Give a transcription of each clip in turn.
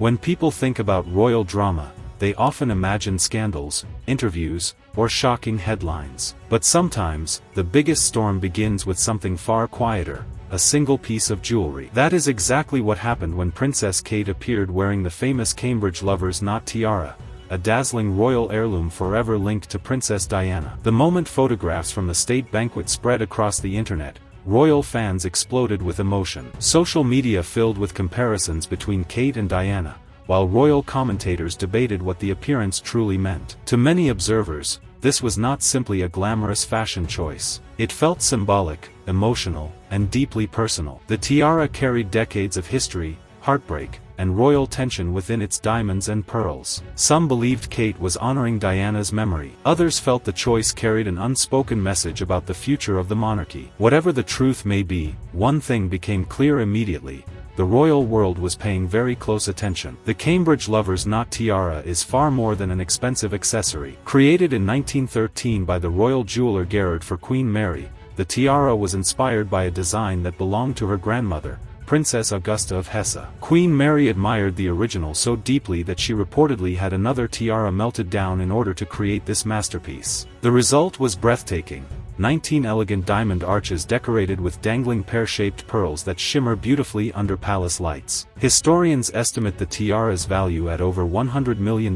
When people think about royal drama, they often imagine scandals, interviews, or shocking headlines. But sometimes, the biggest storm begins with something far quieter: a single piece of jewelry. That is exactly what happened when Princess Kate appeared wearing the famous Cambridge lover's knot tiara, a dazzling royal heirloom forever linked to Princess Diana. The moment photographs from the state banquet spread across the internet, royal fans exploded with emotion. Social media filled with comparisons between Kate and Diana, while royal commentators debated what the appearance truly meant. To many observers, this was not simply a glamorous fashion choice. It felt symbolic, emotional, and deeply personal. The tiara carried decades of history, heartbreak, and royal tension within its diamonds and pearls. Some believed Kate was honoring Diana's memory. Others felt the choice carried an unspoken message about the future of the monarchy. Whatever the truth may be, one thing became clear immediately: the royal world was paying very close attention. The Cambridge lover's knot tiara is far more than an expensive accessory. Created in 1913 by the royal jeweler Gerard for Queen Mary, the tiara was inspired by a design that belonged to her grandmother, Princess Augusta of Hesse. Queen Mary admired the original so deeply that she reportedly had another tiara melted down in order to create this masterpiece. The result was breathtaking: 19 elegant diamond arches decorated with dangling pear-shaped pearls that shimmer beautifully under palace lights. Historians estimate the tiara's value at over $100 million,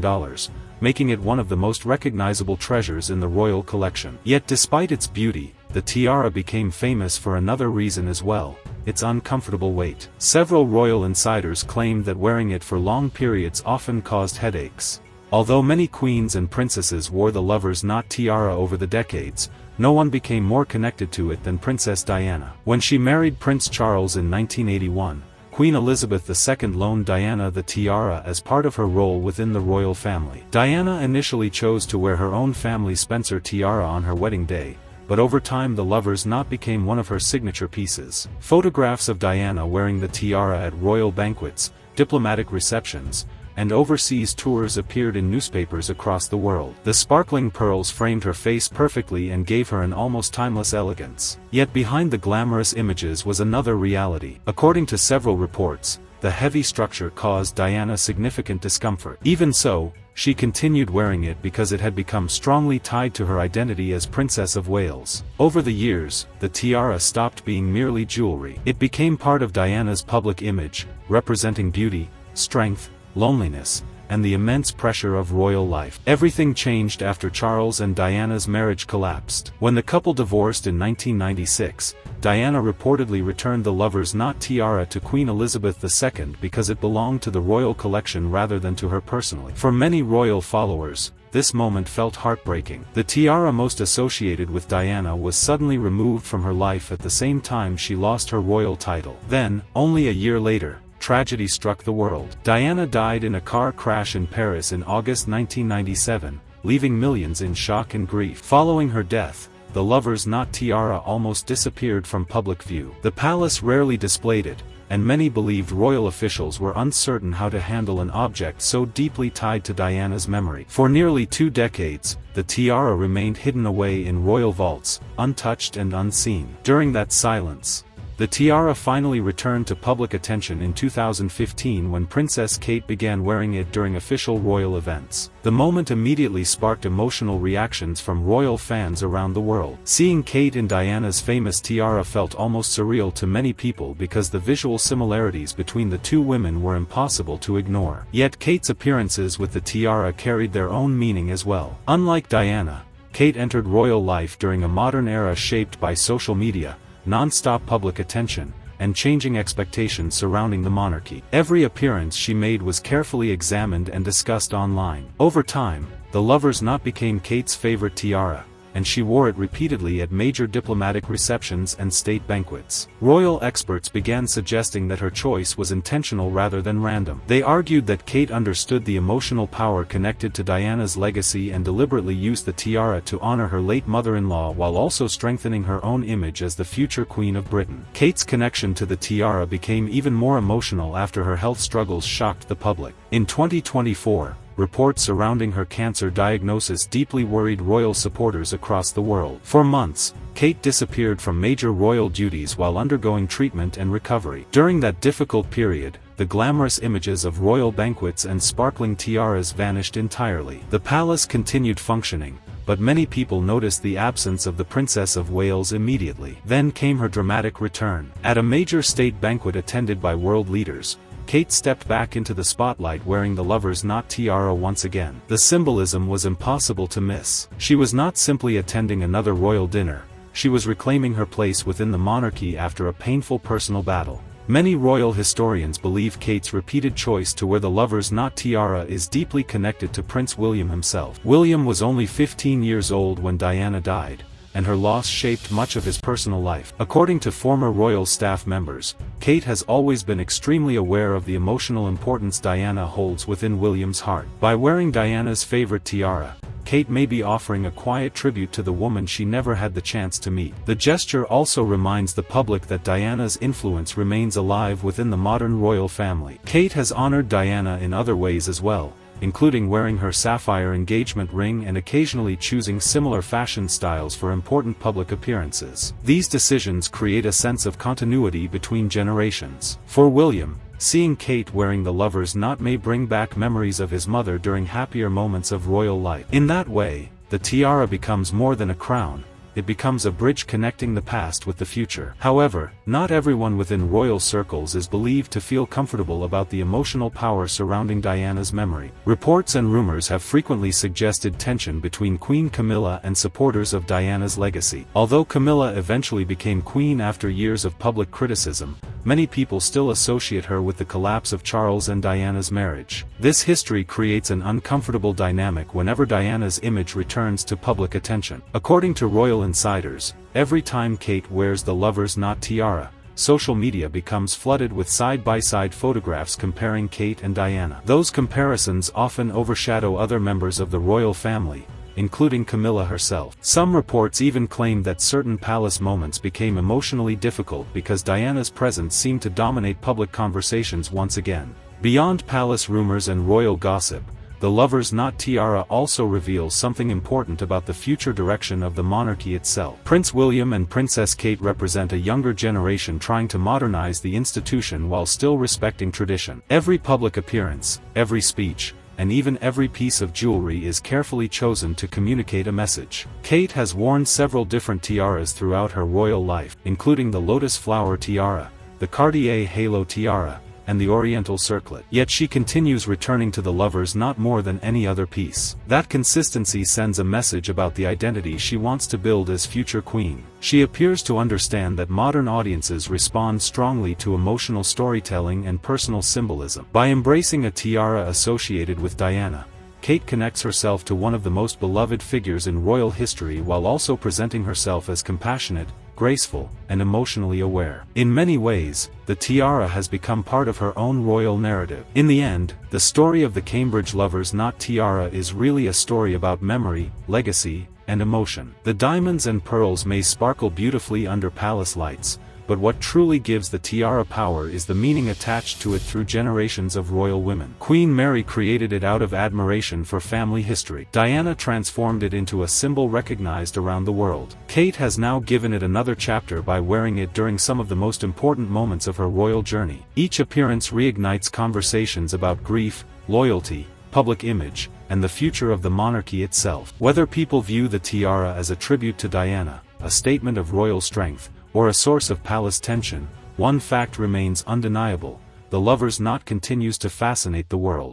making it one of the most recognizable treasures in the royal collection. Yet despite its beauty, the tiara became famous for another reason as well: its uncomfortable weight. Several royal insiders claimed that wearing it for long periods often caused headaches. Although many queens and princesses wore the lover's knot tiara over the decades, no one became more connected to it than Princess Diana. When she married Prince Charles in 1981, Queen Elizabeth II loaned Diana the tiara as part of her role within the royal family. Diana initially chose to wear her own family Spencer tiara on her wedding day, but over time the lover's knot became one of her signature pieces. Photographs of Diana wearing the tiara at royal banquets, diplomatic receptions, and overseas tours appeared in newspapers across the world. The sparkling pearls framed her face perfectly and gave her an almost timeless elegance. Yet behind the glamorous images was another reality. According to several reports, the heavy structure caused Diana significant discomfort. Even so, she continued wearing it because it had become strongly tied to her identity as Princess of Wales. Over the years, the tiara stopped being merely jewelry. It became part of Diana's public image, representing beauty, strength, loneliness, and the immense pressure of royal life. Everything changed after Charles and Diana's marriage collapsed. When the couple divorced in 1996, Diana reportedly returned the lover's knot tiara to Queen Elizabeth II because it belonged to the royal collection rather than to her personally. For many royal followers, this moment felt heartbreaking. The tiara most associated with Diana was suddenly removed from her life at the same time she lost her royal title. Then, only a year later, tragedy struck the world. Diana died in a car crash in Paris in August 1997, leaving millions in shock and grief. Following her death, the lover's knot tiara almost disappeared from public view. The palace rarely displayed it, and many believed royal officials were uncertain how to handle an object so deeply tied to Diana's memory. For nearly 2 decades, the tiara remained hidden away in royal vaults, untouched and unseen. During that silence, the tiara finally returned to public attention in 2015 when Princess Kate began wearing it during official royal events. The moment immediately sparked emotional reactions from royal fans around the world. Seeing Kate in Diana's famous tiara felt almost surreal to many people because the visual similarities between the two women were impossible to ignore. Yet Kate's appearances with the tiara carried their own meaning as well. Unlike Diana, Kate entered royal life during a modern era shaped by social media, non-stop public attention, and changing expectations surrounding the monarchy. Every appearance she made was carefully examined and discussed online. Over time, the lover's knot became Kate's favorite tiara, and she wore it repeatedly at major diplomatic receptions and state banquets. Royal experts began suggesting that her choice was intentional rather than random. They argued that Kate understood the emotional power connected to Diana's legacy and deliberately used the tiara to honor her late mother-in-law while also strengthening her own image as the future Queen of Britain. Kate's connection to the tiara became even more emotional after her health struggles shocked the public. In 2024, reports surrounding her cancer diagnosis deeply worried royal supporters across the world. For months, Kate disappeared from major royal duties while undergoing treatment and recovery. During that difficult period, the glamorous images of royal banquets and sparkling tiaras vanished entirely. The palace continued functioning, but many people noticed the absence of the Princess of Wales immediately. Then came her dramatic return. At a major state banquet attended by world leaders, Kate stepped back into the spotlight wearing the lover's knot tiara once again. The symbolism was impossible to miss. She was not simply attending another royal dinner, she was reclaiming her place within the monarchy after a painful personal battle. Many royal historians believe Kate's repeated choice to wear the lover's knot tiara is deeply connected to Prince William himself. William was only 15 years old when Diana died, and her loss shaped much of his personal life. According to former royal staff members, Kate has always been extremely aware of the emotional importance Diana holds within William's heart. By wearing Diana's favorite tiara, Kate may be offering a quiet tribute to the woman she never had the chance to meet. The gesture also reminds the public that Diana's influence remains alive within the modern royal family. Kate has honored Diana in other ways as well, including wearing her sapphire engagement ring and occasionally choosing similar fashion styles for important public appearances. These decisions create a sense of continuity between generations. For William, seeing Kate wearing the lover's knot may bring back memories of his mother during happier moments of royal life. In that way, the tiara becomes more than a crown, it becomes a bridge connecting the past with the future. However, not everyone within royal circles is believed to feel comfortable about the emotional power surrounding Diana's memory. Reports and rumors have frequently suggested tension between Queen Camilla and supporters of Diana's legacy. Although Camilla eventually became queen after years of public criticism, many people still associate her with the collapse of Charles and Diana's marriage. This history creates an uncomfortable dynamic whenever Diana's image returns to public attention. According to royal insiders, every time Kate wears the lover's knot tiara, social media becomes flooded with side-by-side photographs comparing Kate and Diana. Those comparisons often overshadow other members of the royal family, including Camilla herself. Some reports even claim that certain palace moments became emotionally difficult because Diana's presence seemed to dominate public conversations once again. Beyond palace rumors and royal gossip, the lover's knot tiara also reveals something important about the future direction of the monarchy itself. Prince William and Princess Kate represent a younger generation trying to modernize the institution while still respecting tradition. Every public appearance, every speech, and even every piece of jewelry is carefully chosen to communicate a message. Kate has worn several different tiaras throughout her royal life, including the lotus flower tiara, the Cartier halo tiara, and the oriental circlet. Yet she continues returning to the lover's knot more than any other piece. That consistency sends a message about the identity she wants to build as future queen. She appears to understand that modern audiences respond strongly to emotional storytelling and personal symbolism. By embracing a tiara associated with Diana, Kate connects herself to one of the most beloved figures in royal history while also presenting herself as compassionate, graceful, and emotionally aware. In many ways, the tiara has become part of her own royal narrative. In the end, the story of the Cambridge lover's knot tiara is really a story about memory, legacy, and emotion. The diamonds and pearls may sparkle beautifully under palace lights, but what truly gives the tiara power is the meaning attached to it through generations of royal women. Queen Mary created it out of admiration for family history. Diana transformed it into a symbol recognized around the world. Kate has now given it another chapter by wearing it during some of the most important moments of her royal journey. Each appearance reignites conversations about grief, loyalty, public image, and the future of the monarchy itself. Whether people view the tiara as a tribute to Diana, a statement of royal strength, or a source of palace tension, one fact remains undeniable: the lover's knot continues to fascinate the world.